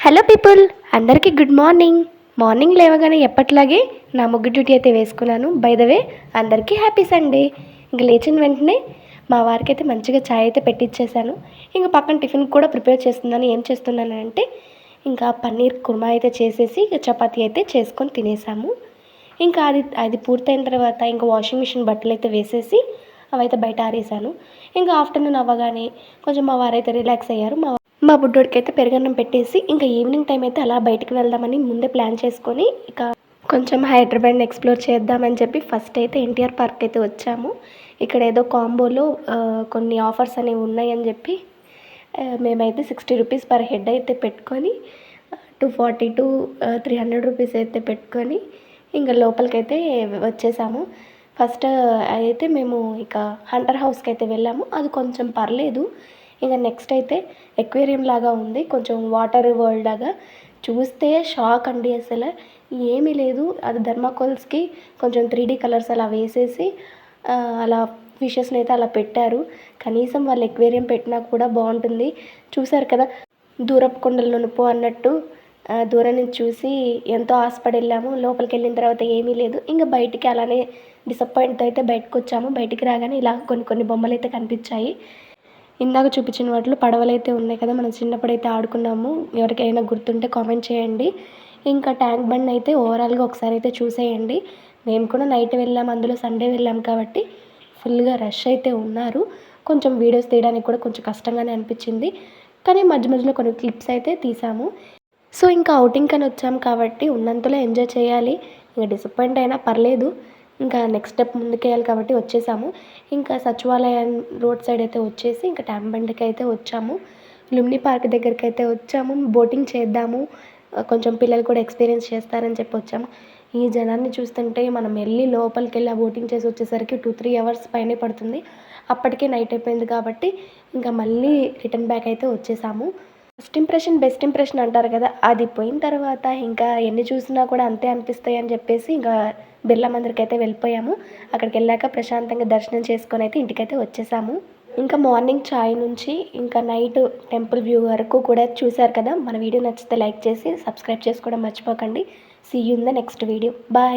Hello people, అందరికీ good morning. Morning లేవగానే ఎప్పట్లాగే నా ముగ్గు డ్యూటీ అయితే వేసుకున్నాను. బై ద వే అందరికీ హ్యాపీ సండే. ఇంక లేచిన వెంటనే మా వారికి అయితే మంచిగా ఛాయ్ అయితే పెట్టించేసాను. ఇంక పక్కన టిఫిన్ కూడా ప్రిపేర్ చేస్తున్నాను. ఏం చేస్తున్నాను అంటే ఇంకా పన్నీర్ కుర్మా అయితే చేసేసి చపాతీ అయితే చేసుకొని తినేసాము. ఇంకా అది పూర్తయిన తర్వాత ఇంకా వాషింగ్ మిషన్ బట్టలు అయితే వేసేసి అవైతే బయట ఆరేసాను. ఇంకా ఆఫ్టర్నూన్ అవ్వగానే కొంచెం మా వారైతే రిలాక్స్ అయ్యారు. మా బుడ్డోడికి అయితే పెరుగన్నం పెట్టేసి ఇంకా ఈవినింగ్ టైం అయితే అలా బయటకు వెళ్దామని ముందే ప్లాన్ చేసుకొని ఇక కొంచెం హైదరాబాద్ని ఎక్స్ప్లోర్ చేద్దామని చెప్పి ఫస్ట్ అయితే ఎన్టీఆర్ పార్క్ అయితే వచ్చాము. ఇక్కడ ఏదో కాంబోలో కొన్ని ఆఫర్స్ అనేవి ఉన్నాయని చెప్పి మేమైతే 60 రూపీస్ పర్ హెడ్ అయితే పెట్టుకొని 240 టు 300 రూపీస్ అయితే పెట్టుకొని ఇంకా లోపలికైతే వచ్చేసాము. ఫస్ట్ అయితే మేము ఇక హంటర్ హౌస్కి అయితే వెళ్ళాము. అది కొంచెం పర్లేదు. ఇంకా నెక్స్ట్ అయితే ఎక్వేరియం లాగా ఉంది, కొంచెం వాటర్ వరల్డ్ లాగా. చూస్తే షాక్ అండి, అసలు ఏమీ లేదు. అది థర్మాకోల్స్కి కొంచెం 3D కలర్స్ అలా వేసేసి అలా ఫిషెస్ని అయితే అలా పెట్టారు. కనీసం వాళ్ళు ఎక్వేరియం పెట్టినా కూడా బాగుంటుంది. చూసారు కదా, దూరపు కొండల నునుపు అన్నట్టు దూరం నుంచి చూసి ఎంతో ఆశపడి వెళ్ళాము. లోపలికి వెళ్ళిన తర్వాత ఏమీ లేదు. ఇంకా బయటికి అలానే డిసప్పాయింట్ అయితే బయటకు వచ్చాము. బయటికి రాగానే ఇలా కొన్ని బొమ్మలు అయితే కనిపించాయి. ఇందాక చూపించిన వాటిలో పడవలైతే ఉన్నాయి కదా, మనం చిన్నప్పుడైతే ఆడుకున్నాము. ఎవరికైనా గుర్తుంటే కామెంట్ చేయండి. ఇంకా ట్యాంక్ బండ్ అయితే ఓవరాల్గా ఒకసారి అయితే చూసేయండి. మేము కూడా నైట్ వెళ్ళాము, అందులో సండే వెళ్ళాము కాబట్టి ఫుల్గా రష్ అయితే ఉన్నారు. కొంచెం వీడియోస్ తీయడానికి కూడా కొంచెం కష్టంగానే అనిపించింది, కానీ మధ్య మధ్యలో కొన్ని క్లిప్స్ అయితే తీసాము. సో ఇంకా ఔటింగ్ అని వచ్చాము కాబట్టి ఉన్నంతలో ఎంజాయ్ చేయాలి. ఇంకా డిసప్పాయింట్ అయినా పర్లేదు, ఇంకా నెక్స్ట్ స్టెప్ ముందుకేయాలి కాబట్టి వచ్చేసాము. ఇంకా సచివాలయం రోడ్ సైడ్ అయితే వచ్చేసి ఇంకా ట్యాంక్ బండ్కి అయితే వచ్చాము. లుంబిని పార్క్ దగ్గరికి అయితే వచ్చాము. బోటింగ్ చేద్దాము, కొంచెం పిల్లలు కూడా ఎక్స్పీరియన్స్ చేస్తారని చెప్పి వచ్చాము. ఈ జనాన్ని చూస్తుంటే మనం వెళ్ళి లోపలికి వెళ్ళి ఆ బోటింగ్ చేసి వచ్చేసరికి 2-3 అవర్స్ పైనే పడుతుంది. అప్పటికే నైట్ అయిపోయింది కాబట్టి ఇంకా మళ్ళీ రిటర్న్ బ్యాక్ అయితే వచ్చేసాము. ఫస్ట్ ఇంప్రెషన్ బెస్ట్ ఇంప్రెషన్ అంటారు కదా, అది పోయిన తర్వాత ఇంకా ఎన్ని చూసినా కూడా అంతే అనిపిస్తాయి అని చెప్పేసి ఇంకా బిర్లా మందిర్కి అయితే వెళ్ళిపోయాము. అక్కడికి వెళ్ళాక ప్రశాంతంగా దర్శనం చేసుకొని అయితే ఇంటికైతే వచ్చేసాము. ఇంకా మార్నింగ్ ఛాయ్ నుంచి ఇంకా నైట్ టెంపుల్ వ్యూ వరకు కూడా చూశారు కదా. మన వీడియో నచ్చితే లైక్ చేసి సబ్స్క్రైబ్ చేసుకోవడం మర్చిపోకండి. See you in the next video. Bye.